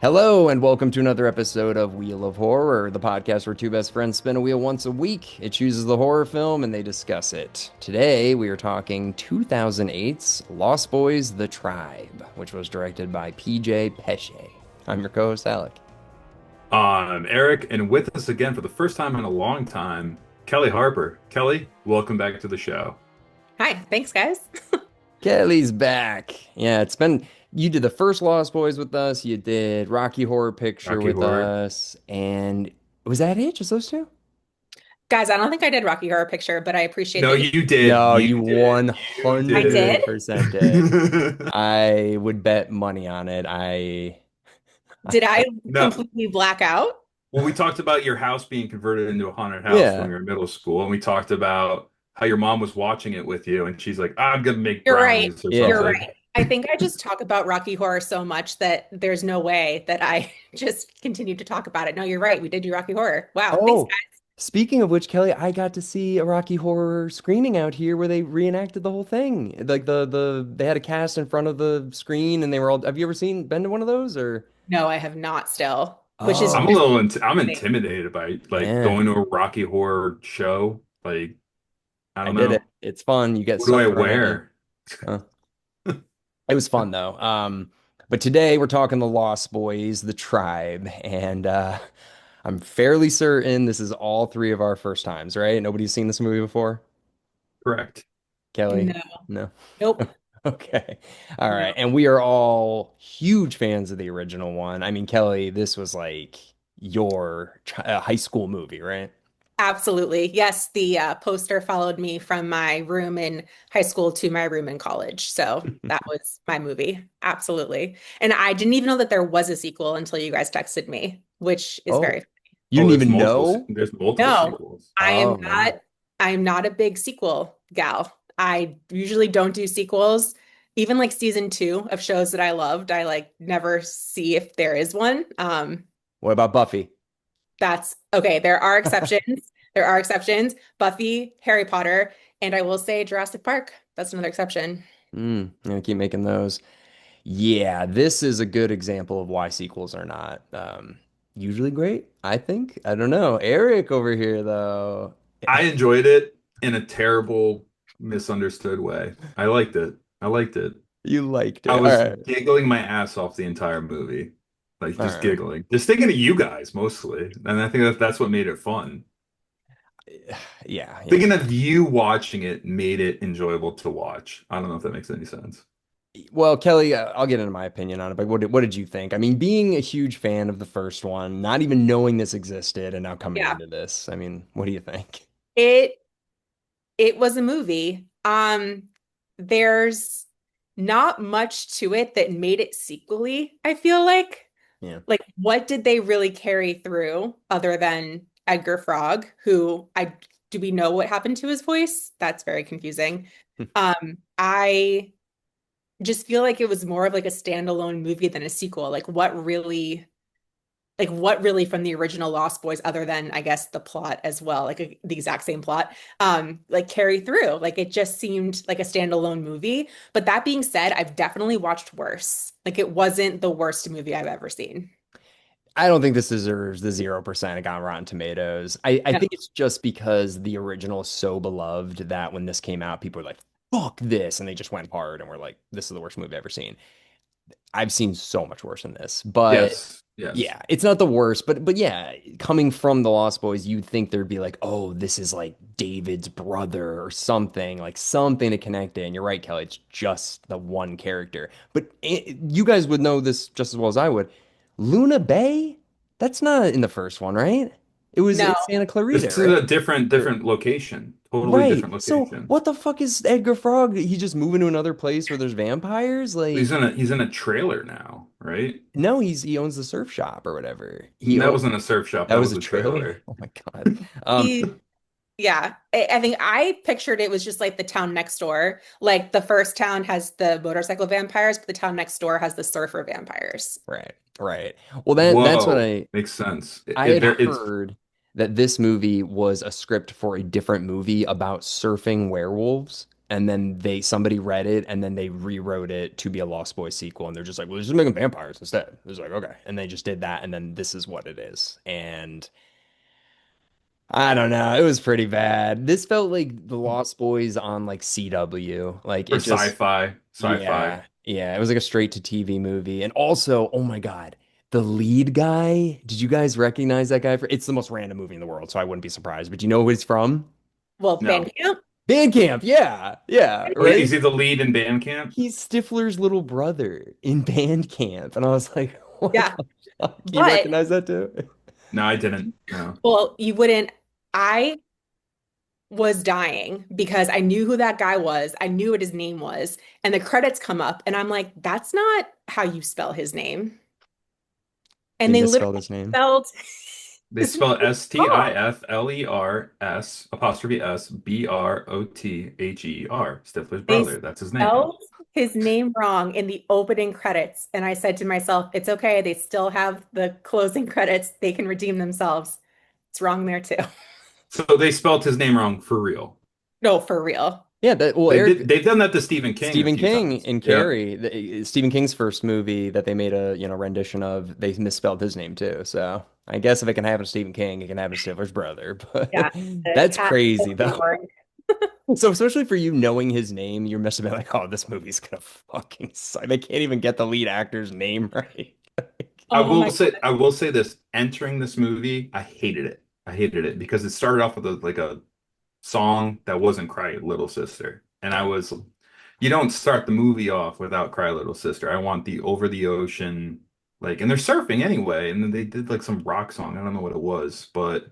Hello, and welcome to another episode of Wheel of Horror, the podcast where two best friends spin a wheel once a week. It chooses the horror film and they discuss it. Today, we are talking 2008's Lost Boys: The Tribe, which was directed by PJ Pesce. I'm your co host, Alec. I'm Eric, and with us again for the first time in a long time, Kelly Harper. Kelly, welcome back to the show. Hi, thanks, guys. Kelly's back. Yeah, it's been. You did the first Lost Boys with us, you did Rocky Horror Picture Rocky with Horror. us, and was that it? Just those two? Guys, I don't think I did Rocky Horror Picture, but I appreciate No, that you. you did. No, You you did. You I did. did. 100% did. I would bet money on it. I Did I No. completely black out? Well, we talked about your house being converted into a haunted house when yeah, we were in middle school, and we talked about how your mom was watching it with you, and she's like, I'm gonna make You're right. brownies or You're yeah. something. right. I think I just talk about Rocky Horror so much that there's no way that I just continue to talk about it. No, you're right. We did do Rocky Horror. Wow. Thanks, Oh, guys. speaking of which, Kelly, I got to see a Rocky Horror screening out here where they reenacted the whole thing. Like they had a cast in front of the screen and they were all, have you ever been to one of those or? No, I have not still, which is Oh, I'm really intimidated by like yeah, going to a Rocky Horror show. Like, I I don't did it. know. It's fun. You get What do I sucked right in. wear? Huh. It was fun though. But today we're talking the Lost Boys, the Tribe, and I'm fairly certain this is all three of our first times, right? Nobody's seen this movie before? Correct. Kelly? no. No. Nope. Okay. All No. right. And we are all huge fans of the original one. I mean, Kelly, this was like your high school movie, right? Absolutely. Yes, the poster followed me from my room in high school to my room in college. So that was my movie. Absolutely. And I didn't even know that there was a sequel until you guys texted me, which is Oh, very you Oh, didn't even know? there's multiple no. sequels. I am Oh, not man. I am not a big sequel gal. I usually don't do sequels. Even like season two of shows that I loved, I like never see if there is one. What about Buffy? That's okay. There are exceptions. There are exceptions. Buffy, Harry Potter, and I will say Jurassic Park. That's another exception. I'm gonna keep making those. Yeah, this is a good example of why sequels are not usually great, I think. I don't know. Eric over here, though. I enjoyed it in a terrible, misunderstood way. I liked it. I liked it. You liked I it. All was right. giggling my ass off the entire movie. Like All just right. giggling. Just thinking of you guys mostly. And I think that's what made it fun. Yeah, yeah. Thinking of you watching it made it enjoyable to watch. I don't know if that makes any sense. Well, Kelly, I'll get into my opinion on it, but what did you think? I mean, being a huge fan of the first one, not even knowing this existed, and now coming Yeah. into this, I mean, what do you think? It it was a movie. There's not much to it that made it sequely, I feel like. Yeah. Like, what did they really carry through other than Edgar Frog, who I do we know what happened to his voice? That's very confusing. I just feel like it was more of like a standalone movie than a sequel. Like what really from the original Lost Boys, other than I guess the plot as well, like the exact same plot, like carry through. Like it just seemed like a standalone movie. But that being said, I've definitely watched worse. Like it wasn't the worst movie I've ever seen. I don't think this deserves the 0% it got on Rotten Tomatoes. I No. think it's just because the original is so beloved that when this came out, people were like, fuck this. And they just went hard and were like, this is the worst movie I've ever seen. I've seen so much worse than this. But Yes. Yes. yeah, it's not the worst. But yeah, coming from the Lost Boys, you'd think there'd be like, oh, this is like David's brother or something, like something to connect it. And you're right, Kelly. It's just the one character. But you guys would know this just as well as I would. Luna Bay? That's not in the first one, right? It was Th- No. in Santa This Clarita, is right? a different location. Totally Right. different So location. what the fuck is Edgar Frog? He just moving to another place where there's vampires? Like, He's in a trailer now, right? no, he owns the surf shop or whatever. That wasn't a surf shop. That That was was a a trailer. trailer. Oh my God. He, yeah. I think I pictured it was just like the town next door. Like the first town has the motorcycle vampires, but the town next door has the surfer vampires. Right, right. Well, that's what Whoa, makes sense. I had heard that this movie was a script for a different movie about surfing werewolves. and then somebody read it, and then they rewrote it to be a Lost Boys sequel, and they're just like, well, let's just make them vampires instead. It was like, okay, and they just did that, and then this is what it is, and I don't know, it was pretty bad. This felt like the Lost Boys on like CW, like For it just, sci-fi. yeah, yeah, it was like a straight to TV movie, and also, oh my God. The lead guy, did you guys recognize that guy? It's the most random movie in the world, so I wouldn't be surprised. But you know who he's from? Well, No. Bandcamp. Bandcamp, yeah, yeah, Oh, is right. he the lead in Bandcamp? He's Stifler's little brother in Bandcamp, and I was like, "What Yeah. the fuck?" You But, recognize that too? No, I didn't. No. well, you wouldn't. I was dying because I knew who that guy was. I knew what his name was. And the credits come up, and I'm like, that's not how you spell his name. They And they misspelled literally his name. spelled They his spell name it wrong. Stiflers apostrophe S Brother. Stifler's They brother. That's his name. spelled his name wrong in the opening credits. And I said to myself, it's okay. They still have the closing credits. They can redeem themselves. It's wrong there too. So they spelled his name wrong for real. No, for real. Yeah, well, Eric, They've done that to Stephen King a Stephen few King times. in Yeah. Carrie, Stephen King's first movie that they made a rendition of, they misspelled his name too. So I guess if it can happen to Stephen King, it can happen to Stifler's brother. Yeah. But The that's cat crazy took the though. word. So especially for you knowing his name, you must have been like, "Oh, this movie's gonna fucking suck." They can't even get the lead actor's name right. Oh my I will say this, entering this movie, I hated it. I hated it because it started off with a song that wasn't Cry Little Sister. And I Yeah. was, you don't start the movie off without Cry Little Sister. I want the over the ocean, like, and they're surfing anyway. And then they did like some rock song. I don't know what it was, but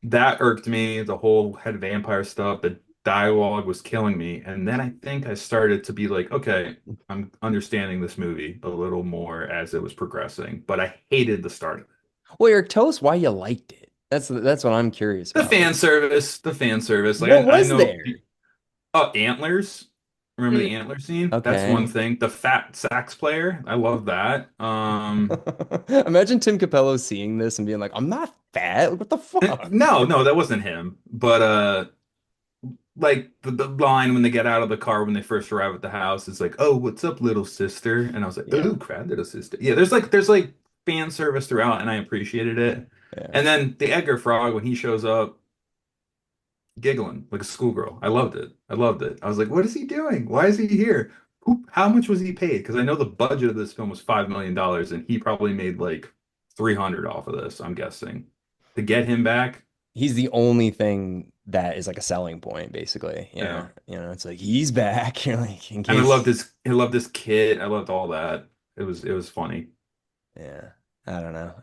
that irked me. The whole head vampire stuff, the dialogue was killing me. And then I think I started to be like, okay, I'm understanding this movie a little more as it was progressing. But I hated the start of it. Well, Eric, tell us why you liked it. That's what I'm curious The about. Like, fan service, the fan service. Like what I was know. there? Oh, antlers. Remember God. the antler scene? That's one Okay. thing. The fat sax player. I love that. Imagine Tim Capello seeing this and being like, "I'm not fat. What the fuck?" No, that wasn't him. But like the line when they get out of the car when they first arrive at the house is like, "Oh, what's up, little sister?" And I was like, Yeah, "Oh, crap, little sister." Yeah, there's like fan service throughout, and I appreciated it. yeah. And then the Edgar Frog when he shows up giggling like a schoolgirl. I loved it. I loved it. I was like, what is he doing? Why is he here? How much was he paid? Because I know the budget of this film was $5 million, and he probably made like 300 off of this, I'm guessing. To get him back, He's the only thing that is like a selling point, basically. yeah. It's like he's back. You're like, in And case. I loved his kid. I loved all that. It was funny. Yeah, I don't know.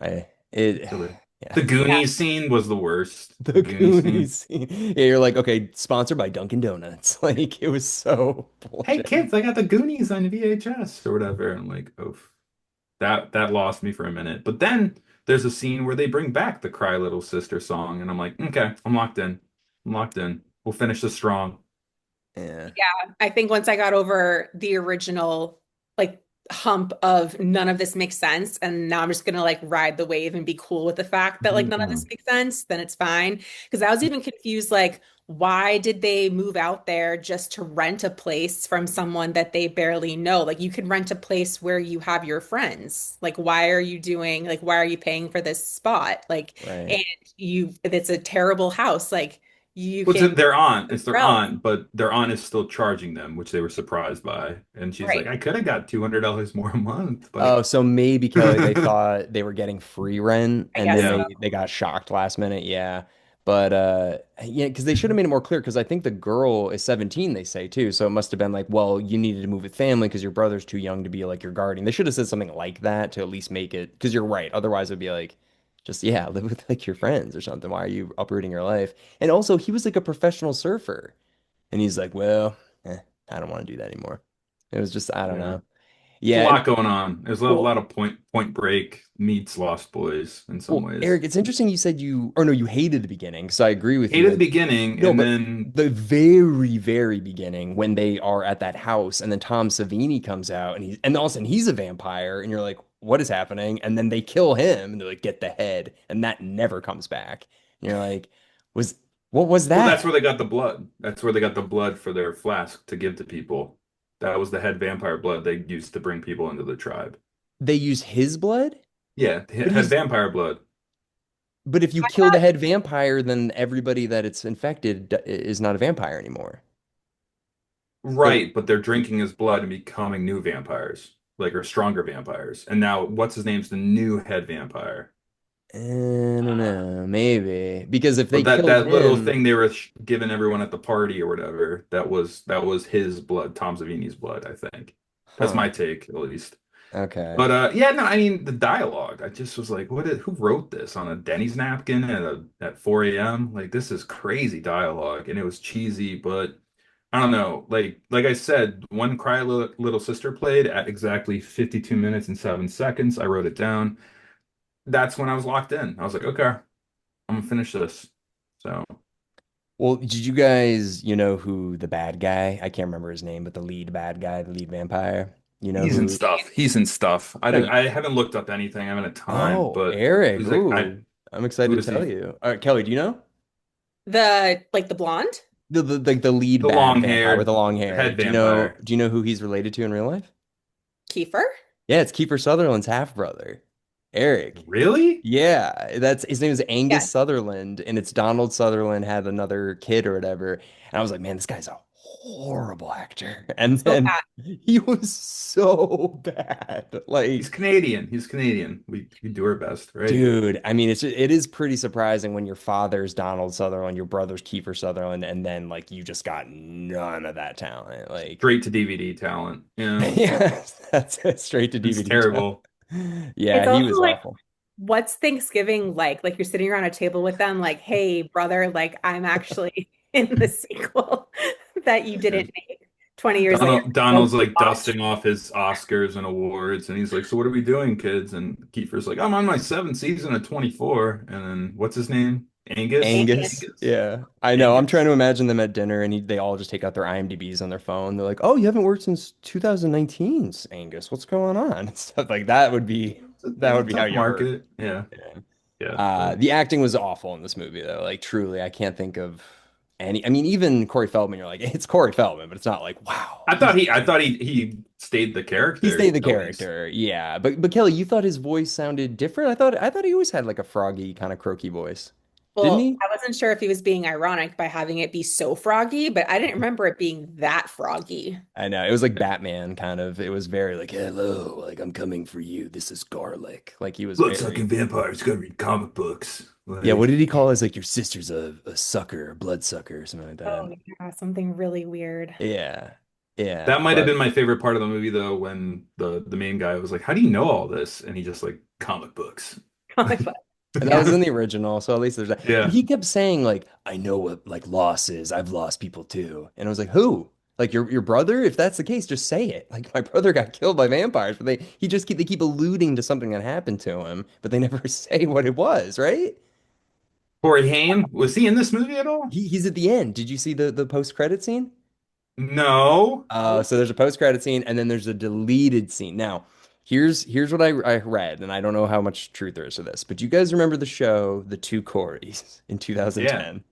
It, So the yeah. the Goonies scene was the worst. The The Goonies scene. Goonies. Yeah, you're like, okay, sponsored by Dunkin' Donuts. Like, it was so Hey bullshit. kids, I got the Goonies on VHS or whatever. I'm like, oh, that lost me for a minute. But then there's a scene where they bring back the Cry Little Sister song, and I'm like, okay, I'm locked in. I'm locked in. We'll finish this strong. Yeah. Yeah, I think once I got over the original like hump of none of this makes sense, and now I'm just gonna like ride the wave and be cool with the fact that like none of this Mhm. makes sense, then it's fine. Because I was even confused, like, why did they move out there just to rent a place from someone that they barely know? Like, you could rent a place where you have your friends. Like, why are you paying for this spot? Like, Right. and it's a terrible house. Like, you What's can it? Their aunt. It's their somewhere else. aunt, but their aunt is still charging them, which they were surprised by. And she's like, Right. I could have got $200 more a month, but Oh, so maybe Kelly, they thought they were getting free rent I and guess then yeah. so. they got shocked last minute. Yeah. But yeah, because they should have made it more clear because I think the girl is 17, they say too. So it must have been like, well, you needed to move with family because your brother's too young to be like your guardian. They should have said something like that to at least make it because you're right. Otherwise, it'd be like, just yeah, live with like your friends or something. Why are you uprooting your life? And also, he was like a professional surfer. And he's like, well, I don't want to do that anymore. It was just, I don't Yeah. know. There's a Yeah, and lot going on. There's a well, lot of Point Break meets Lost Boys in some well, ways. Eric, it's interesting you said or no, you hated the beginning, because I agree with you Hated the that beginning, no, and but then the very, very beginning when they are at that house and then Tom Savini comes out and all of a sudden he's a vampire and you're like, what is happening? And then they kill him and they're like, get the head, and that never comes back. And you're like, was What was Well, that's that? where they got the blood. That's where they got the blood for their flask to give to people. That was the head vampire blood they used to bring people into the tribe. They use his blood? Yeah, But head he's vampire blood. but if you kill the head vampire, then everybody that it's infected is not a vampire anymore. So, Right, but they're drinking his blood and becoming new vampires, like or stronger vampires. And now what's his name's the new head vampire. I don't know, maybe because if they But that killed that little him, thing they were giving everyone at the party or whatever, that was his blood, Tom Savini's blood, I think. That's huh? my take, at least. Okay. But yeah, no, I mean the dialogue. I just was like, who wrote this on a Denny's napkin at 4 a.m.? Like this is crazy dialogue, and it was cheesy, but I don't know. Like I said, when Cry Little Sister played at exactly 52 minutes and 7 seconds, I wrote it down. That's when I was locked in. I was like, okay, I'm gonna finish this. So Well, did you guys, who the bad guy? I can't remember his name, but the lead bad guy, the lead vampire. You know he's in who? stuff. He's in stuff. No, I haven't looked up anything. I haven't had time, oh, but Eric. who's that? Ooh, I'm Who excited is to tell he? you. All right, Kelly, do you know The blonde? the lead The bad vampire with long-haired the long hair? head Do you know? vampire. Do you know who he's related to in real life? Kiefer? Yeah, it's Kiefer Sutherland's half brother, Eric. Really? Yeah, that's his name is Angus Yes. Sutherland, and it's Donald Sutherland had another kid or whatever. And I was like, man, this guy's a horrible actor. And So then bad. he was so bad. He's Like, Canadian. He's Canadian. We do our best, right? dude, I mean, it is pretty surprising when your father's Donald Sutherland, your brother's Kiefer Sutherland, and then like you just got none of that talent. Like, Straight to DVD talent. Yeah. yeah, that's it, straight to It's DVD. terrible. Yeah, It's he also was like, awful. what's Thanksgiving like? Like you're sitting around a table with them, like, hey, brother, like I'm actually in the sequel that you Yeah. didn't make 20 years later. Donald's Go like watch. dusting off his Oscars and awards, and he's like, "So what are we doing, kids?" And Kiefer's like, "I'm on my seventh season of 24." And then what's his name? Angus? Angus. Angus. Angus. Yeah. I know. I'm trying Angus. to imagine them at dinner and they all just take out their IMDb's on their phone. They're like, "Oh, you haven't worked since 2019, Angus. What's going on?" And stuff like that would be that It's a would be how tough you heard. market. Yeah. Yeah. Yeah. But The acting was awful in this movie though. Like truly, I can't think of any. I mean, even Corey Feldman, you're like, it's Corey Feldman, but it's not like, wow, I thought he stayed the he character stayed the at least. character. Yeah. But Kelly, you thought his voice sounded different? I thought he always had like a froggy kind of croaky voice. Didn't Well, he? I wasn't sure if he was being ironic by having it be so froggy, but I didn't remember it being that froggy. I know. It was like Batman kind of. It was very like, hello, like I'm coming for you. This is garlic. Like he was very. Bloodsucking vampires gotta read comic books. Yeah, what Like did he call us? Like your sister's a sucker, a blood sucker, or something like that. Oh, yeah, something really weird. Yeah. Yeah. that might have But been my favorite part of the movie though, when the main guy was like, "How do you know all this?" And he just like comic books. Comic book. that Yeah. was in the original, so at least there's that. But Yeah. he kept saying, like, I know what like loss is. I've lost people too. And I was like, who? Like your brother? If that's the case, just say it. Like my brother got killed by vampires, but they keep alluding to something that happened to him, but they never say what it was, right? Corey Haim, was he in this movie at all? He's at the end. Did you see the post credit scene? No. So there's a post credit scene and then there's a deleted scene. Now, here's what I read, and I don't know how much truth there is to this, but do you guys remember the show The Two Corys in Yeah. 2010?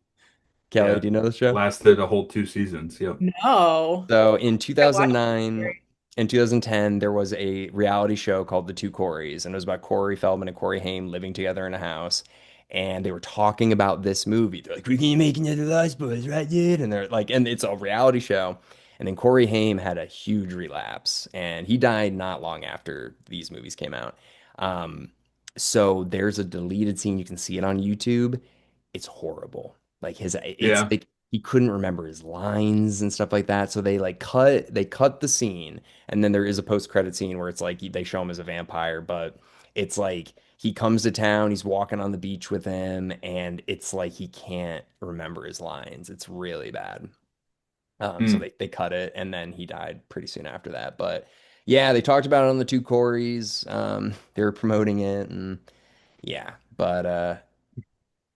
Kelly, Yeah. do you know the show? Lasted a whole 2 seasons. Yep. No. So in I watched 2009 it. and 2010, there was a reality show called The Two Corys, and it was about Corey Feldman and Corey Haim living together in a house. And they were talking about this movie. They're like, "We're gonna make another Lost Boys, right, dude?" And they're like, and it's a reality show. And then Corey Haim had a huge relapse, and he died not long after these movies came out. Um, so there's a deleted scene. You can see it on YouTube. It's horrible. Like it's Yeah. like he couldn't remember his lines and stuff like that. So they cut the scene, and then there is a post credit scene where it's like they show him as a vampire, but it's like he comes to town, he's walking on the beach with him, and it's like he can't remember his lines. It's really bad. So Mm. they cut it, and then he died pretty soon after that. But yeah, they talked about it on the two Corys. They were promoting it, and yeah, but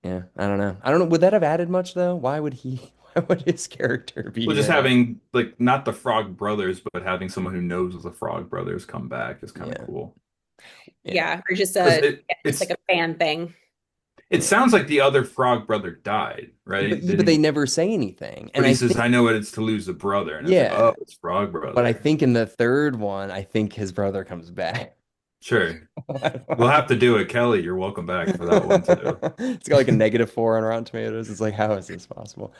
yeah, I don't know. I don't know. Would that have added much though? Why would he? Why would his character Well, be? just having like not the Frog Brothers, but having someone who knows the Frog Brothers come back is kind of Yeah, cool. yeah. Yeah, or just Because a just it's like a fan thing. It sounds like the other frog brother died, right? But they Didn't never say anything. But And he I says, think, "I know what it's to lose a brother," and it's like, yeah, "Oh, it's frog but I brother." think in the third one, I think his brother comes back. Sure, we'll have to do it, Kelly. You're welcome back for that one too. It's got like a -4 on Rotten Tomatoes. It's like, how is this possible?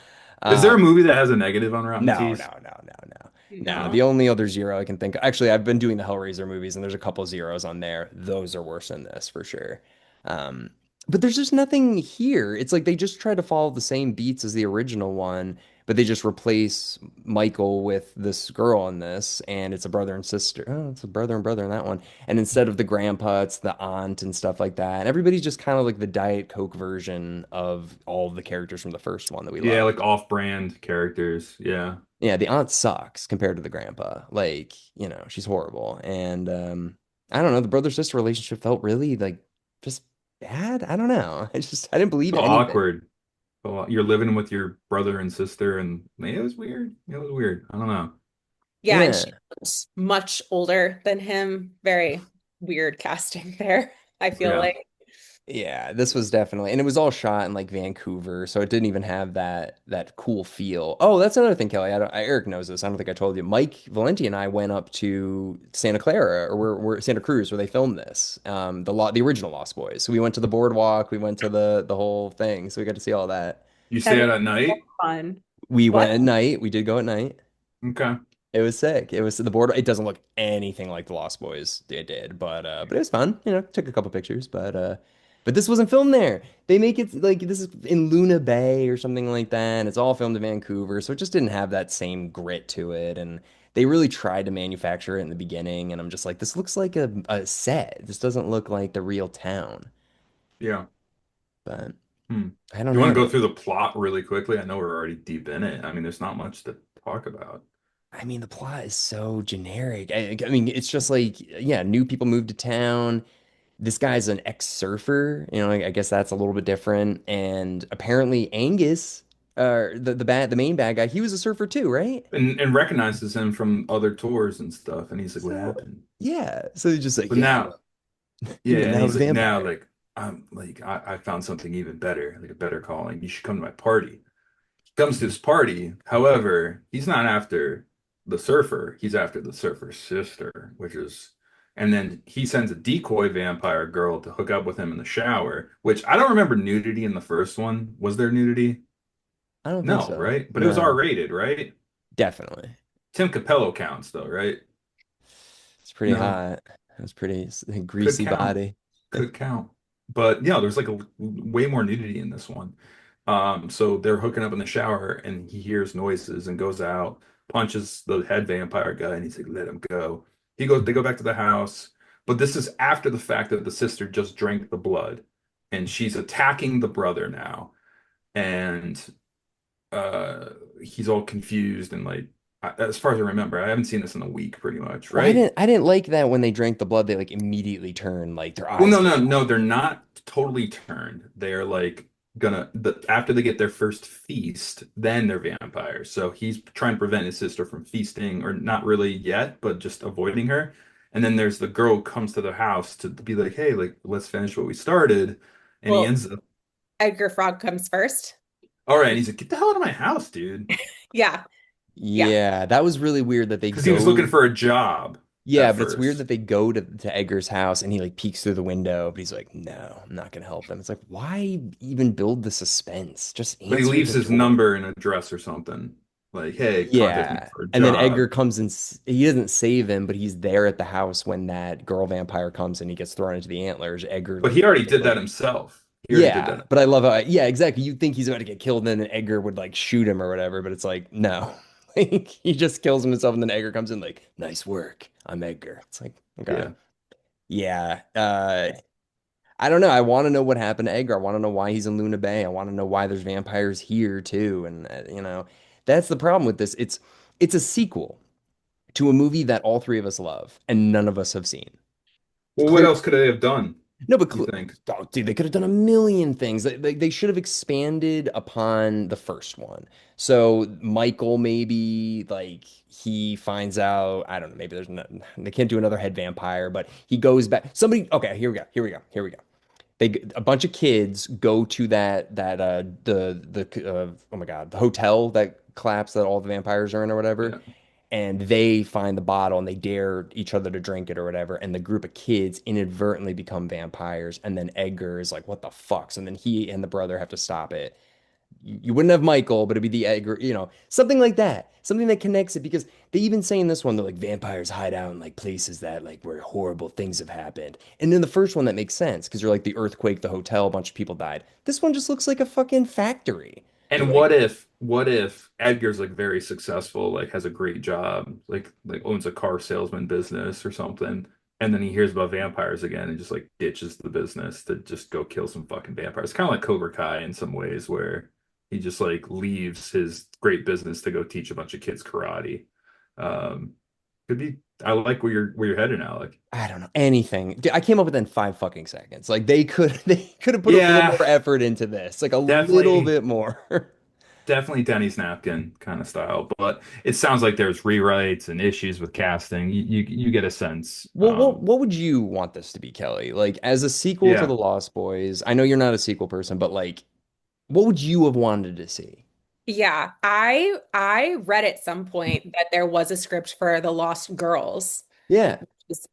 Is there Um, a movie that has a negative on Rotten no, Teas? no, no, no, no, no. The No. only other zero I can think of, actually, I've been doing the Hellraiser movies, and there's a couple zeros on there. Those are worse than this for sure. Um, but there's just nothing here. It's like they just try to follow the same beats as the original one, but they just replace Michael with this girl in this, and it's a brother and sister. Oh, it's a brother and brother in that one. And instead of the grandpa, it's the aunt and stuff like that. And everybody's just kind of like the Diet Coke version of all of the characters from the first one that we Yeah, love. like off-brand characters. Yeah. Yeah, the aunt sucks compared to the grandpa. Like, she's horrible. And I don't know, the brother-sister relationship felt really like just bad. I don't know. I didn't believe So anything. awkward. So you're living with your brother and sister, and it was weird. It was weird. I don't know. Yeah, and she Yeah. looks much older than him. Very weird casting there, I feel Yeah. like. Yeah, this was definitely, and it was all shot in like Vancouver, so it didn't even have that cool feel. Oh, that's another thing, Kelly. Eric knows this. I don't think I told you. Mike Valenti and I went up to Santa Clara, or we're Santa Cruz, where they filmed this. The original Lost Boys. So we went to the boardwalk, we went to the whole thing, so we got to see all that. You That stay is out at so night? fun. We went What? at night. We did go at night. Okay. It was sick. It was the board. It doesn't look anything like the Lost Boys did, but it was fun. Took a couple pictures, but this wasn't filmed there. They make it like this is in Luna Bay or something like that. And it's all filmed in Vancouver, so it just didn't have that same grit to it. And they really tried to manufacture it in the beginning, and I'm just like, this looks like a set. This doesn't look like the real town. Yeah. But Hmm. I don't You want to go know. through the plot really quickly? I know we're already deep in it. I mean, there's not much to talk about. I mean, the plot is so generic. I mean, it's just like, yeah, new people move to town. This guy's an ex-surfer. I guess that's a little bit different. And apparently Angus, the main bad guy, he was a surfer too, right? And recognizes him from other tours and stuff. And he's like, "What So happened?" yeah, so he's just like, But yeah, now, well, yeah, and now he's the like, now, vampire. like, I found something even better, like a better calling. You should come to my party. He comes to this party. However, he's not after the surfer. He's after the surfer's sister, and then he sends a decoy vampire girl to hook up with him in the shower, which I don't remember nudity in the first one. Was there nudity? I don't think No, so. right? But it was No, R-rated, right? definitely. Tim Capello counts though, right? It's pretty No, hot. It's pretty could greasy count. body. Could count. But yeah, there's like a way more nudity in this one. So they're hooking up in the shower and he hears noises and goes out, punches the head vampire guy, and he's like, let him go. They go back to the house, but this is after the fact that the sister just drank the blood and she's attacking the brother now. And uh he's all confused and like as far as I remember, I haven't seen this in a week pretty much, Well, I right? didn't I didn't like that when they drank the blood, they like immediately turn, like their Well, eyes no, get no, no, they're not totally turned. They're like after they get their first feast, then they're vampires. So he's trying to prevent his sister from feasting, or not really yet, but just avoiding her. And then there's the girl who comes to the house to be like, hey, like let's finish what we started. And he Well, ends up, Edgar Frog comes first. all right, and he's like, get the hell out of my house, dude. Yeah, yeah. Yeah, that was really weird that they Because he was looking go. for a job at Yeah, but it's weird first. that they go to Edgar's house and he like peeks through the window, but he's like, "No, I'm not gonna help them." It's like, why even build the suspense? Just But he answer leaves the his door. number and address or something. Like, hey, contact me Yeah. for a And then job. Edgar comes and he doesn't save him, but he's there at the house when that girl vampire comes and he gets thrown into the antlers. Edgar But like he already did that like himself. He already did yeah, that. but I love how yeah, exactly. You think he's about to get killed, and then Edgar would like shoot him or whatever, but it's like, no. Like he just kills himself and then Edgar comes in like, nice work. I'm Edgar. It's like, okay. Yeah. Yeah. I don't know. I want to know what happened to Edgar. I want to know why he's in Luna Bay. I want to know why there's vampires here too. And that's the problem with this. It's a sequel to a movie that all three of us love and none of us have seen. It's Well, what clear. else could they have done, No, but you think? oh, dude, they could have done a million things. They should have expanded upon the first one. So Michael, maybe like he finds out. I don't know. Maybe they can't do another head vampire, but he goes back. Somebody. Okay, here we go. Here we go. Here we go. a bunch of kids go to the oh my God, the hotel that collapsed that all the vampires are in or whatever, Yeah. and they find the bottle and they dare each other to drink it or whatever, and the group of kids inadvertently become vampires, and then Edgar is like, what the fuck? And then he and the brother have to stop it. You wouldn't have Michael, but it'd be the Edgar, something like that. Something that connects it because they even say in this one, they're like vampires hide out in like places that like where horrible things have happened. And in the first one, that makes sense because you're like the earthquake, the hotel, a bunch of people died. This one just looks like a fucking factory. You're And like, what if Edgar's like very successful, like has a great job, like owns a car salesman business or something, and then he hears about vampires again and just like ditches the business to just go kill some fucking vampires. Kind of like Cobra Kai in some ways, where he just like leaves his great business to go teach a bunch of kids karate. Um, could be. I like where you're headed, Alec. I don't know anything. I came up with it in 5 fucking seconds. Like they could have put a little Yeah, more effort into this, like a little definitely. bit more. Definitely Denny's napkin kind of style, but it sounds like there's rewrites and issues with casting. You get a sense. Well, what would you want this to be, Kelly? Like as a sequel to Yeah. The Lost Boys? I know you're not a sequel person, but like, what would you have wanted to see? Yeah, I read at some point that there was a script for The Lost Girls. Yeah.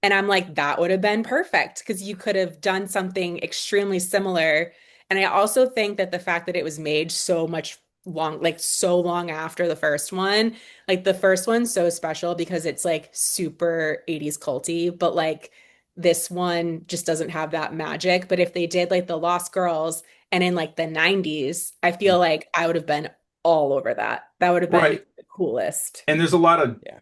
And I'm like, that would have been perfect because you could have done something extremely similar. And I also think that the fact that it was made so much long, like so long after the first one, like the first one's so special because it's like super 80s culty, but like this one just doesn't have that magic. But if they did like The Lost Girls and in like the 90s, I feel like I would have been all over that. That would have been Right. the coolest. And there's a lot of Yeah.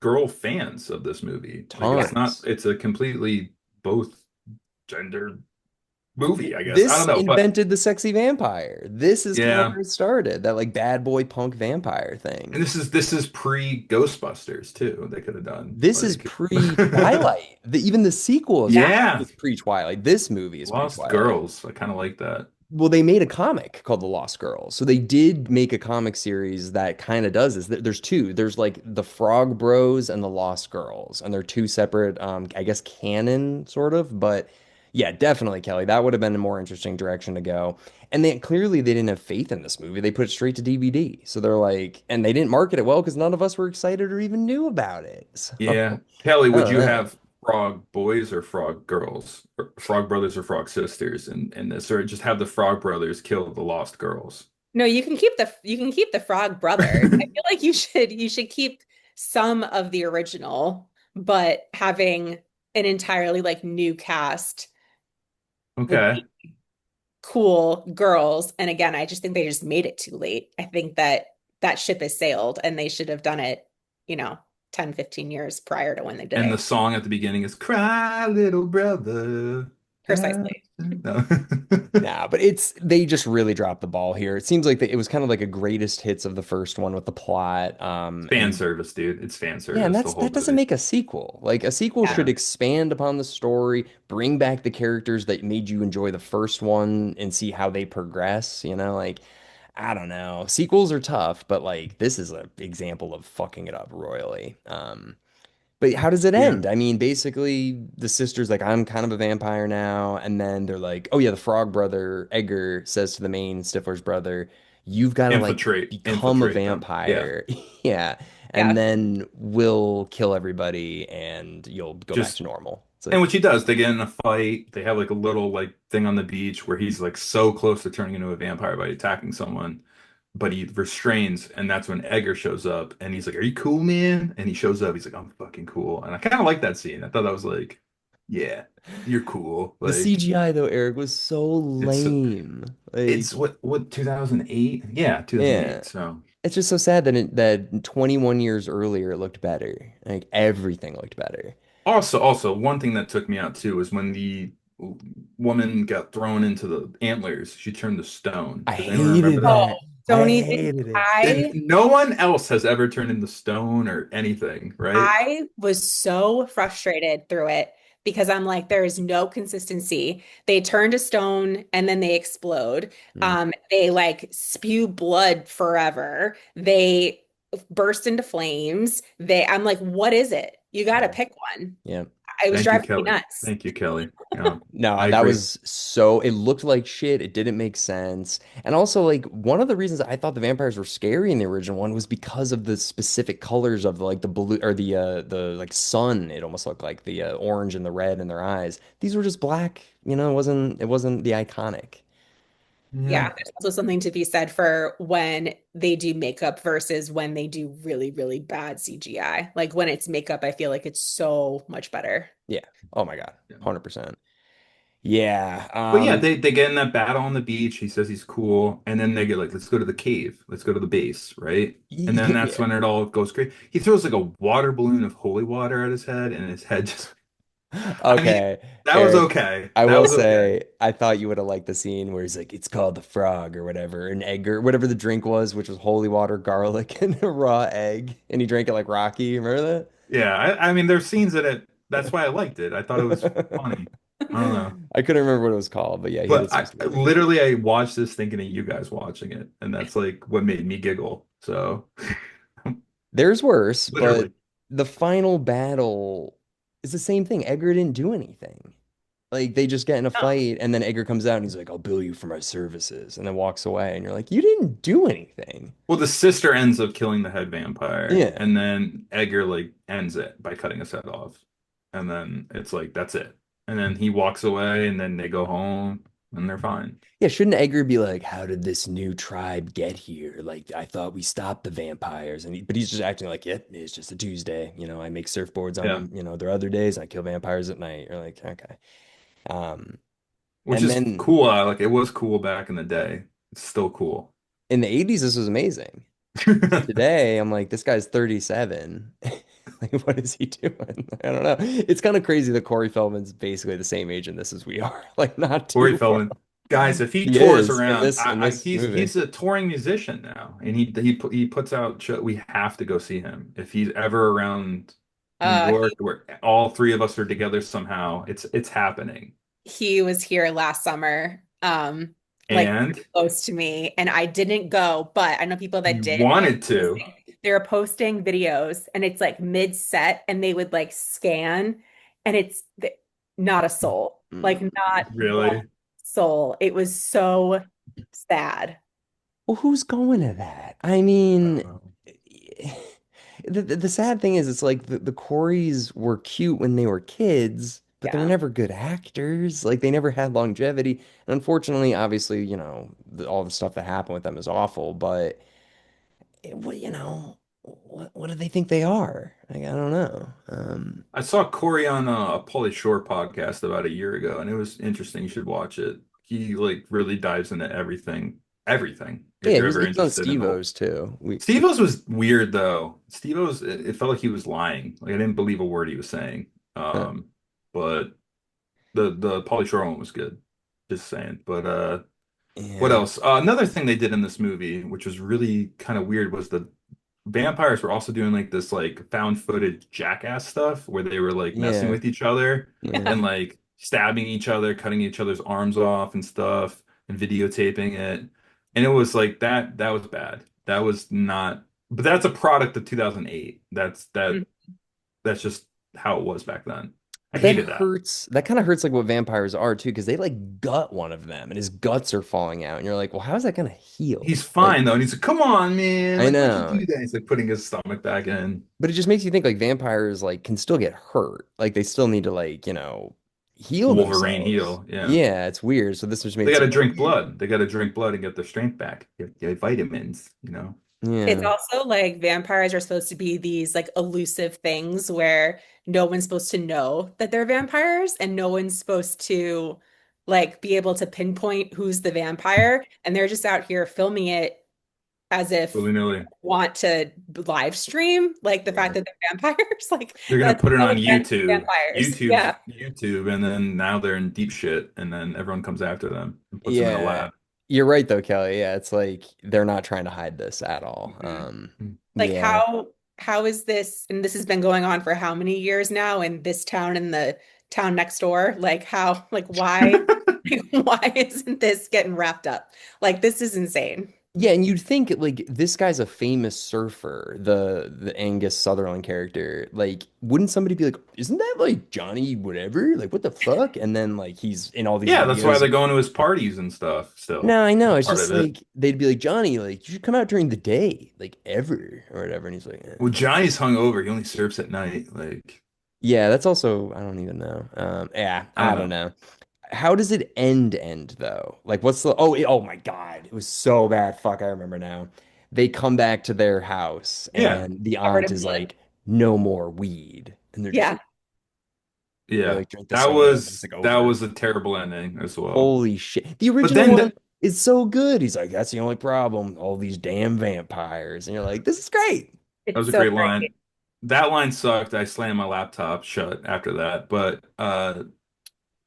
girl fans of this movie. Like Yeah. Tons. it's a completely both gender movie, I guess. I This don't know, but invented the sexy vampire. This is kind of yeah. where it started, that like bad boy punk vampire And thing. this is pre Ghostbusters too. They could have done This is like pre-Twilight. Even the sequel Yeah. yeah, is pre-Twilight. This movie is Lost pre-Twilight. Girls. I kind of like that. Well, they made a comic called The Lost Girls. So they did make a comic series that kind of does this. There's two. There's like the Frog Bros and the Lost Girls, and they're two separate, I guess, canon sort of. But yeah, definitely, Kelly. That would have been a more interesting direction to go. And they didn't have faith in this movie. They put it straight to DVD. So they're like, and they didn't market it well because none of us were excited or even knew about it. So Yeah. Kelly, I would don't you know. have frog boys or frog girls? Or frog brothers or frog sisters in this? Or just have the frog brothers kill the lost girls? No, you can keep the frog brother. I feel like you should keep some of the original, but having an entirely like new cast with Okay. cool girls. And again, I just think they just made it too late. I think that that ship has sailed and they should have done it, you know, 10, 15 years prior to when they did And the it. song at the beginning is Cry Little Brother. Precisely. No. Nah, but they just really dropped the ball here. It seems like it was kind of like a greatest hits of the first one with the plot. Fan And service, dude. It's fan yeah, and service, the whole that doesn't movie. make a sequel. Like a sequel Yeah. should Yeah. expand upon the story, bring back the characters that made you enjoy the first one and see how they progress, like I don't know. Sequels are tough, but like this is an example of fucking it up royally. But how does it Yeah. end? I mean, basically, the sister's like, I'm kind of a vampire now. And then they're like, oh, yeah, the frog brother, Edgar, says to the main Stifler's brother, you've got to like become a Infiltrate them. Yeah. vampire. Yeah. And Yeah. then we'll kill everybody and you'll go back to Just normal. It's and like, what she does, they get in a fight. They have like a little like thing on the beach where he's like so close to turning into a vampire by attacking someone, but he restrains, and that's when Edgar shows up and he's like, "Are you cool, man?" And he shows up, he's like, "I'm fucking cool." And I kind of like that scene. I thought that was like, yeah, you're cool. the Like CGI, though, Eric, was so it's lame. it's Like, what 2008? Yeah, yeah. 2008. So It's just so sad that 21 years earlier it looked better. Like everything looked better. also one thing that took me out too is when the woman got thrown into the antlers, she turned to stone. I Does anyone remember hated that? Oh, that. I don't even. hated it. And I no one else has ever turned into stone or anything, right? I was so frustrated through it because I'm like, there is no consistency. They turn to stone and then they explode. Mm, They like spew blood forever. They burst into flames. I'm like, what is it? You got to yeah. pick one. Yeah. it was Thank you, driving me Kelly. nuts. Thank you, Kelly. Yeah, No, I that agree. was so, it looked like shit. It didn't make sense. And also, like, one of the reasons I thought the vampires were scary in the original one was because of the specific colors of like the blue or the like sun. It almost looked like the orange and the red in their eyes. These were just black, it wasn't the iconic. Yeah, Yeah. there's also something to be said for when they do makeup versus when they do really, really bad CGI. Like when it's makeup, I feel like it's so much better. Yeah. Oh my God. Yeah. 100%. Yeah. But yeah, they get in that battle on the beach. He says he's cool, and then they get like, let's go to the cave, let's go to the base, right? And then that's Yeah. when it all goes crazy. He throws like a water balloon of holy water at his head, and his head just. I mean, Okay, that was Eric, okay. I That will was okay. say I thought you would have liked the scene where he's like, it's called the frog or whatever, and Edgar, whatever the drink was, which was holy water, garlic, and a raw egg, and he drank it like Rocky. Remember Yeah, I mean, there's scenes in it. That's that? why I liked it. I thought it was funny. I don't know. I couldn't remember what it was called, but yeah, he But had some sweet drink. literally I watched this thinking of you guys watching it, and that's like what made me giggle. So There's worse, but literally, the final battle is the same thing. Edgar didn't do anything. Like they just get in a Oh, fight, and then Edgar comes out and he's like, "I'll bill you for my services," and then walks away, and you're like, "You didn't do anything." well, the sister ends up killing the head vampire, Yeah. and then Edgar like ends it by cutting his head off, and then it's like that's it. And then he walks away, and then they go home, and they're fine. Yeah, shouldn't Edgar be like, "How did this new tribe get here? Like, I thought we stopped the vampires," but he's just acting like, "Yep, it's just a Tuesday. I make surfboards Yeah, on, their other days. I kill vampires at night." You're like, okay. Um, which and is then cool. Like it was cool back in the day. It's still cool. in the '80s, this was amazing. Today, I'm like, this guy's 37. Like, what is he doing? I don't know. It's kind of crazy that Corey Feldman's basically the same age in this as we are. Like, not Corey too far. Feldman. Guys, if he He tours is in around, this in this movie. he's a touring musician now, and he puts out show. We have to go see him if he's ever around New York, he where all three of us are together somehow. It's happening, he was here last summer, like and pretty close to me, and I didn't go, but I know people that you did. wanted to. They were posting videos, and it's like mid-set, and they would like scan, and not a soul, like Mm. not one Really? soul. It was so sad. Well, who's going to that? I I mean, don't know. the sad thing is, it's like the Coreys were cute when they were kids, but they were Yeah. never good actors. Like they never had longevity. And unfortunately, obviously, all the stuff that happened with them is awful. But what do they think they are? Like, I don't know. I saw Corey on a Pauly Shore podcast about a year ago, and it was interesting. You should watch it. He like really dives into everything, everything. If Yeah, you're ever he was on interested in the whole. Steve-O's too. Steve-O's was weird though. Steve-O's it felt like he was lying. Like I didn't believe a word he was saying. Huh. But the Pauly Shore one was good. Just saying. But what Yeah, else? Another thing they did in this movie, which was really kind of weird, was the vampires were also doing like this like found footage jackass stuff where they were like messing yeah, with each other yeah. and like stabbing each other, cutting each other's arms off and stuff and videotaping it. And it was like that was bad. That was not, but that's a product of 2008. That's just how it was back then. I But that hated that. hurts. That kind of hurts like what vampires are too, because they like gut one of them and his guts are falling out. And you're like, well, how's that gonna heal? He's Like, fine though, and he's like, "Come on, man! I Like, why'd you know. do that?" He's like putting his stomach back in. But it just makes you think like vampires like can still get hurt. Like they still need to like, heal Wolverine themselves. heel, yeah. Yeah, it's weird. So this just made They it got to seem like, drink blood. They got to drink blood and get their strength back. Get vitamins. It's yeah. also like vampires are supposed to be these like elusive things where no one's supposed to know that they're vampires and no one's supposed to like be able to pinpoint who's the vampire. And they're just out here filming it as if Willy-nilly. want to live stream like the fact Yeah. that they're vampires. Like They're gonna that's put it so on against YouTube. vampires. Yeah. YouTube, and then now they're in deep shit, and then everyone comes after them and puts them in a Yeah. lab. You're right though, Kelly. Yeah, it's like they're not trying to hide this at all. Mhm. Like Yeah. how is this, and this has been going on for how many years now in this town and the town next door? Like how, like why, like, why isn't this getting wrapped up? Like this is insane. Yeah, and you'd think like this guy's a famous surfer, the Angus Sutherland character. Like, wouldn't somebody be like, "Isn't that like Johnny whatever? Like, what the fuck?" And then like he's in all these Yeah, that's why videos. they're going to his parties and stuff still. No, I know. That's It's part just of it. like they'd be like, "Johnny, like you should come out during the day, like ever or whatever." And he's like, Well, Johnny's hungover. He only surfs at night. Like, "Yeah, that's also I don't even know." Yeah, I I don't don't know. know. How does it end though? Like what's the oh my God. It was so bad. Fuck, I remember now. They come back to their house Yeah. and the Covered aunt in is blood. like, no more weed. And they're just Yeah. like they Yeah. like drink the That soda and it's was like that over. was a terrible ending as well. Holy shit. The But original then one the, is so good. He's like, that's the only problem. All these damn vampires. And you're like, this is great. that was It's a so great line. great. That line sucked. I slammed my laptop shut after that. But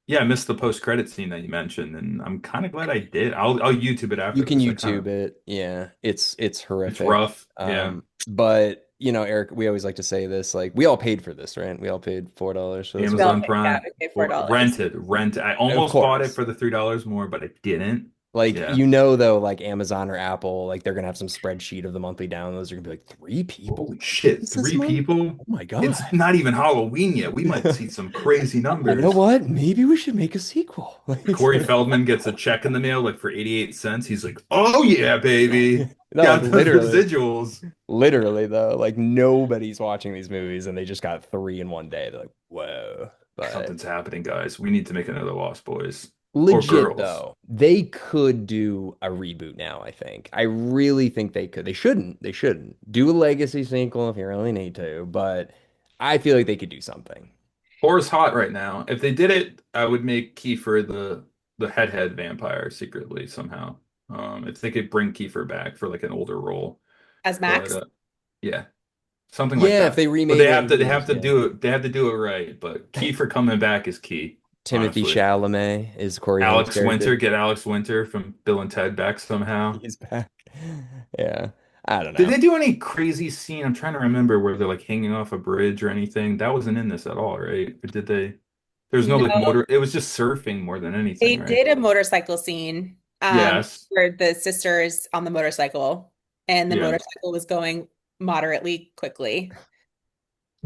yeah, I missed the post-credit scene that you mentioned, and I'm kind of glad I did. I'll YouTube it You after can this. I kind YouTube of it. Yeah, it's it's horrific. rough. Yeah. But you know, Eric, we always like to say this, like we all paid for this, right? We all paid $4 for this. Was Amazon Bill, yeah, Prime we paid or $4. rented. I of almost bought it course. for the $3 more, but I didn't. Like Yeah. you know though, like Amazon or Apple, like they're gonna have some spreadsheet of the monthly downloads. They're gonna be like, three people Holy watching shit, this three month? people? Oh my It's God. not even Halloween yet. We might see some crazy You know numbers. what? Maybe we should make a sequel. Like, Corey Feldman gets a check in the mail like for 88 cents. He's like, "Oh yeah, baby. no, like Got those literally. residuals." Literally though, like nobody's watching these movies and they just got three in one day. They're like, whoa. But Something's happening, guys. We need to make another Lost Boys or legit girls. though, they could do a reboot now, I think. I really think they could. They shouldn't. They shouldn't. Do a legacy sequel if you really need to, but I feel like they could do something. Horror's hot right now. If they did it, I would make Kiefer the head vampire secretly somehow. If they could bring Kiefer back for like an older role, As but Max. yeah, something like Yeah, if that. they But remade it and they he have was, to yeah. do it. They have to do it right. But Kiefer coming back is key, Timothy honestly. Chalamet is Corey Haim's Alex character. Winter, get Alex Winter from Bill and Ted back somehow. He's back. Yeah. I don't Did know. they do any crazy scene? I'm trying to remember where they're like hanging off a bridge or anything. That wasn't in this at all, right? Or did they? There's no like No, motor. It was just surfing more than anything, they right? did a motorcycle scene, Yes. where the sister is on the motorcycle and the Yeah. motorcycle was going moderately quickly,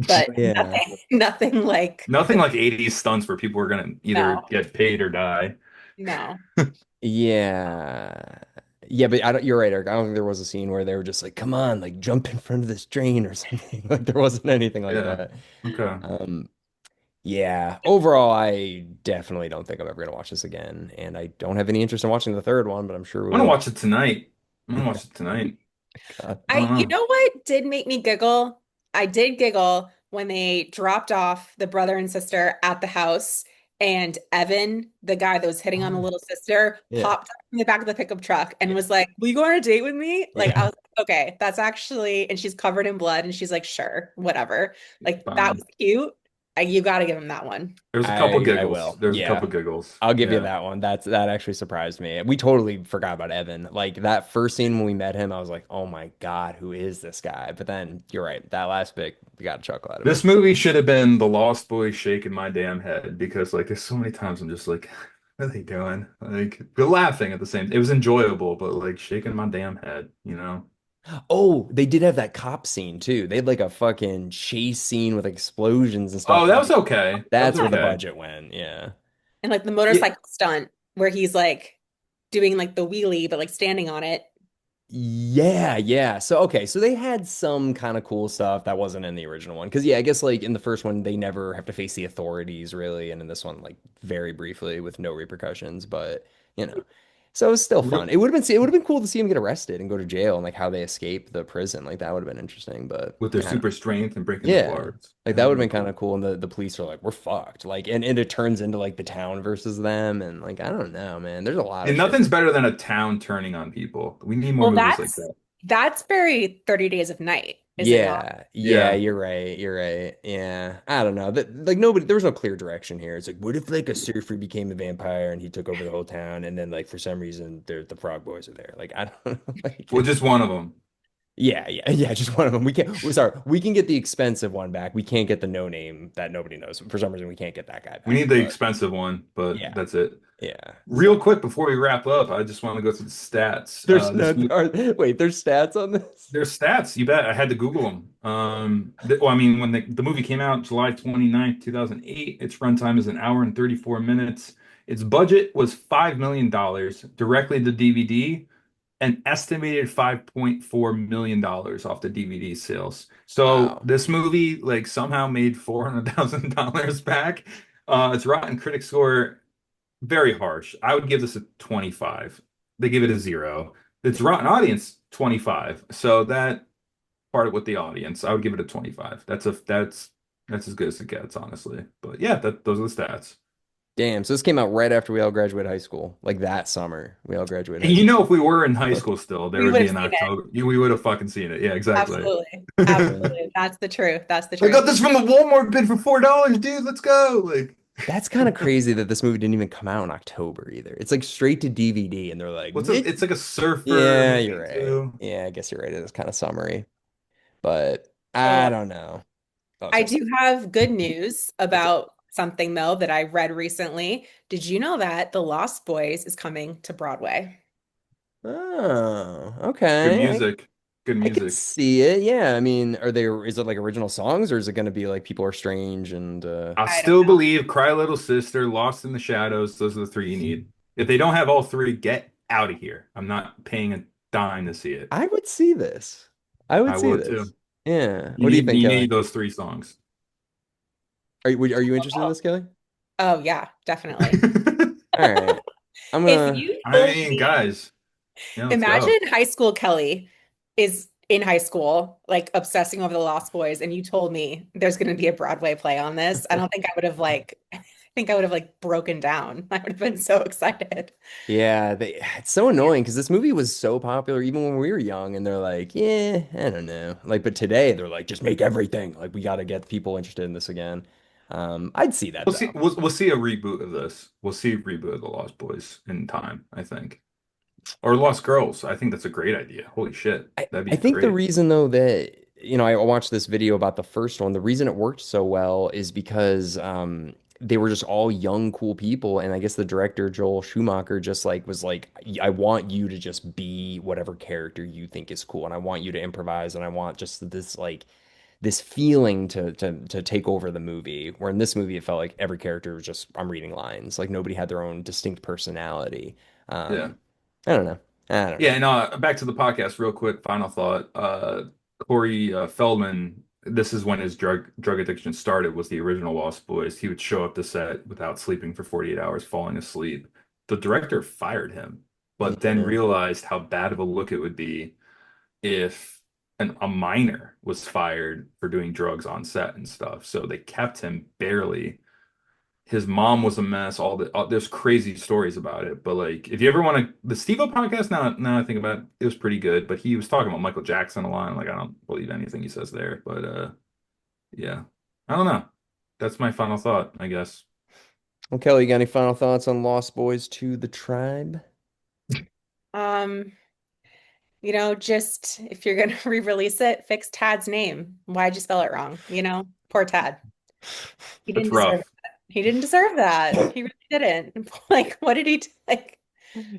but Yeah. nothing like, Nothing like 80s stunts where people were gonna either no, get paid or die. no. Yeah. Yeah, but I don't, you're right, Eric. I don't think there was a scene where they were just like, come on, like jump in front of this train or something. Like there wasn't anything like Yeah. that. Okay. Um, yeah. Overall, I definitely don't think I'm ever gonna watch this again. And I don't have any interest in watching the third one, but I'm sure we I'm gonna will. watch it tonight. I'm gonna watch it tonight. God. I don't You know. know what did make me giggle? I did giggle when they dropped off the brother and sister at the house, and Evan, the guy that was hitting on the Oh, little sister, yeah. popped up in the back of the pickup truck and Yeah. was like, "Will you go on a date with me?" Like, I Yeah. was like, okay, that's actually, and she's covered in blood, and she's like, sure, whatever. Like, that was Fine. cute. You got to give him that one. There's a couple I giggles. will. There's a Yeah. couple giggles. I'll give you Yeah. that one. That actually surprised me. We totally forgot about Evan. Like that first scene when we met him, I was like, "Oh my God, who is this guy?" But then you're right. That last bit, we got a chuckle out of it. This movie should have been The Lost Boys shaking my damn head because like there's so many times I'm just like, what are they doing? Like we're laughing at the same. It was enjoyable, but like shaking my damn head, you know? Oh, they did have that cop scene too. They had like a fucking chase scene with explosions and Oh, stuff. that was Like okay. That was that's where the okay. budget went. Yeah. And like the Yeah, motorcycle stunt where he's like doing like the wheelie, but like standing on it. Yeah, yeah. So okay, so they had some kind of cool stuff that wasn't in the original one. Because yeah, I guess like in the first one they never have to face the authorities really, and in this one like very briefly with no repercussions. But you know, so it was still fun. It would have been cool to see him get arrested and go to jail and like how they escape the prison. Like that would have been interesting. But with their I don't super strength and breaking the yeah. bars. Like That that would would have have been been kind cool. of cool. And the police are like, we're fucked. Like, and it turns into like the town versus them. And like, I don't know, man. There's a lot of And shit. nothing's better than a town turning on people. We need more Well, movies like that. that's very 30 Days of Night, is it not? Yeah. Yeah. Yeah. You're right. You're right. Yeah. I don't know. That like nobody, there was no clear direction here. It's like, what if like a surfer became a vampire and he took over the whole town? And then like for some reason, the Frog Boys are there. Like, I don't know. Well, Like, just one of them. Yeah, yeah, yeah. Just one of them. We can't. We're sorry. We can get the expensive one back. We can't get the no name that nobody knows. For some reason, we can't get that guy We back. need the But expensive one, but yeah, that's it. yeah. Real So quick before we wrap up, I just want to go through the stats. there's no. Wait, there's stats on this. There's stats, you bet. I had to Google them. Well, I mean, when the movie came out July 29th, 2008, its runtime is an hour and 34 minutes. Its budget was $5 million directly to DVD, an estimated $5.4 million off the DVD sales. So Wow. this movie like somehow made $400,000 back. Its Rotten Critic score very harsh. I would give this a 25. They give it a 0. It's Rotten Audience 25. So that part with the audience, I would give it a 25. That's as good as it gets, honestly. But yeah, those are the stats. Damn. So this came out right after we all graduated high school, like that summer. We all graduated high You school. know, if we were in high school still, there We would would be have an seen it. October. We would have fucking seen it. Yeah, exactly. Absolutely. Yeah. Absolutely. That's the truth. That's the I truth. got this from the Walmart bin for $4, dude. Let's go. Like, That's kind of crazy that this movie didn't even come out in October either. It's like straight to DVD, and they're like, it's like a surfer Yeah, you're movie right. too. Yeah, I guess you're right. It is kind of summary, but So I don't know. Oh, I sorry. do have good news What's it? about something though that I read recently. Did you know that The Lost Boys is coming to Broadway? Oh, Good okay. music. Good I can music. see it. Yeah, I mean, is it like original songs or is it going to be like People Are Strange and I I don't still know. believe Cry Little Sister, Lost in the Shadows. Those are the three you need. If they don't have all three, get out of here. I'm not paying a dime to see it. I would see this. I would I see will this. too. Yeah. What do you think, You Kelly? need those three songs. Are you interested in this, Kelly? Oh yeah, definitely. All right. I'm If gonna you I told mean, me, guys, yeah, let's imagine go. high school Kelly is in high school, like obsessing over the Lost Boys, and you told me there's going to be a Broadway play on this. I don't think I would have like, I think I would have like broken down. I would have been so excited. Yeah, it's so annoying because this movie was so popular even when we were young, and they're like, yeah, I don't know. Like, but today they're like, just make everything. Like, we got to get people interested in this again. I'd see that We'll see. though. We'll see a reboot of this. We'll see a reboot of the Lost Boys in time, I think, or Lost Girls. I think that's a great idea. Holy shit, that'd I be think the great. reason though that I watched this video about the first one, the reason it worked so well is because they were just all young, cool people, and I guess the director Joel Schumacher just like was like, I want you to just be whatever character you think is cool, and I want you to improvise, and I want just this like this feeling to take over the movie. Where in this movie it felt like every character was just I'm reading lines, like nobody had their own distinct personality. Yeah. Um, I don't know. I don't Yeah, know. and back to the podcast real quick. Final thought. Corey Feldman. This is when his drug addiction started. Was the original Lost Boys. He would show up to set without sleeping for 48 hours, falling asleep. The director fired him, but then Yeah. realized how bad of a look it would be if a minor was fired for doing drugs on set and stuff. So they kept him barely. His mom was a mess. There's crazy stories about it. But like, if you ever want to, the Steve-O podcast. Now I think about it, it was pretty good. But he was talking about Michael Jackson a lot. And like, I don't believe anything he says there. But yeah, I don't know. That's my final thought, I guess. Well, Kelly, you got any final thoughts on Lost Boys to the Tribe? Um, just if you're gonna re-release it, fix Tad's name. Why'd you spell it wrong? Poor Tad. He That's didn't deserve rough. that. He didn't deserve that. He really didn't. Like, what did he do? Like,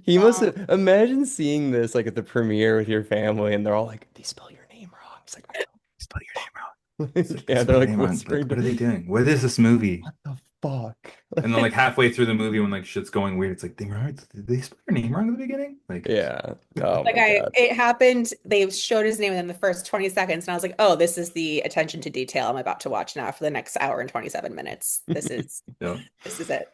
He must um, have imagine seeing this like at the premiere with your family, and they're all like, "They spell your name wrong." He's like, "I Spell your name wrong. It's don't." like they Yeah, spell they're your like name wrong. whispering Like, to, what are they doing? What is this movie? "What the fuck?" And then like halfway through the movie, when like shit's going weird, it's like, did they spell your name wrong at the beginning? Like, Yeah. Oh like my God. it happened. They showed his name within the first 20 seconds, and I was like, oh, this is the attention to detail I'm about to watch now for the next hour and 27 minutes. yeah. This is it.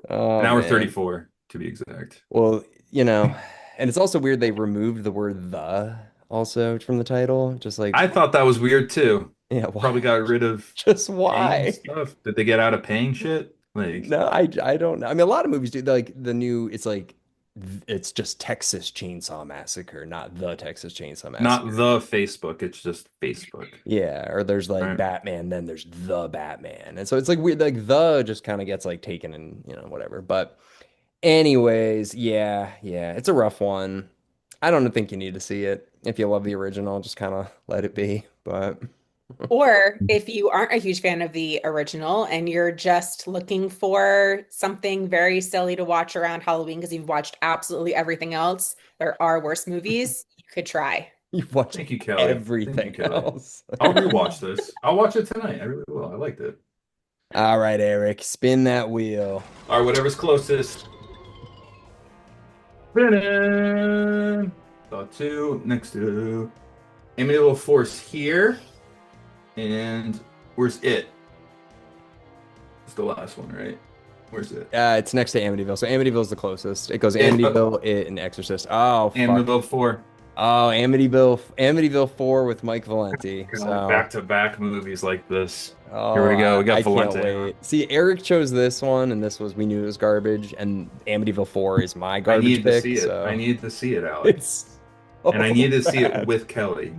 Oh An hour man. 34 to be exact. Well, and it's also weird they removed the word "the" also from the title. Just like, I thought that was weird too. yeah, Probably why? got rid of Just paying why? stuff. Did they get out of paying shit? Like, No, I don't know. I mean, a lot of movies do like the new. It's like it's just Texas Chainsaw Massacre, not the Texas Chainsaw not Massacre. the Facebook, it's just Facebook. Yeah, or there's like Right. Batman, then there's the Batman, and so it's like weird. Like the just kind of gets like taken and whatever. But anyways, yeah, yeah, it's a rough one. I don't think you need to see it. If you love the original, just kind of let it be. But Or if you aren't a huge fan of the original and you're just looking for something very silly to watch around Halloween because you've watched absolutely everything else, there are worse movies you could try. you've watched Thank you, Kelly. Thank you, everything Kelly. else. I'll rewatch this. I'll watch it tonight. I really will. I liked it. All right, Eric, spin that wheel. All right, whatever's closest. Thought two. Next to Amityville Force here. And where's it? It's the last one, right? Where's it? It's next to Amityville. So Amityville's the closest. It goes It, Amityville, It, and Exorcist. Oh, fuck. Amityville 4. Oh, Amityville 4 with Mike Valenti. So, Back-to-back movies like this. oh, Here we go. We got I can't Valenti. wait. See, Eric chose this one, and we knew it was garbage, and Amityville 4 is my I garbage need to pick. see it. So I need to see it, Alex. it's And I need to see it bad. with Kelly.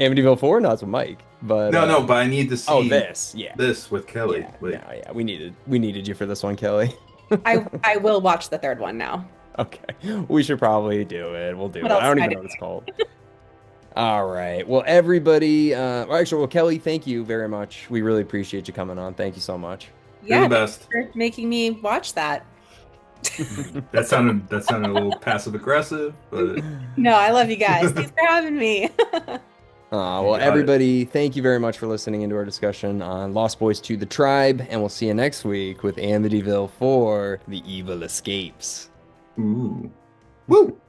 Amityville 4, no, it's with Mike. But No, but I need to see yeah. this with Kelly. Yeah, Like, no, yeah, we needed you for this one, Kelly. I will watch the third one now. Okay, we should probably do it. We'll do it. What I else don't can I even do? know what it's called. All right. Well, everybody, Kelly, thank you very much. We really appreciate you coming on. Thank you so much. you're Yeah, the thanks best. for making me watch that. That sounded a little passive aggressive, but No, I love you guys. Thanks for having me. Well, got it. everybody, thank you very much for listening into our discussion on Lost Boys to the Tribe, and we'll see you next week with Amityville 4, The Evil Escapes. ooh. Woo!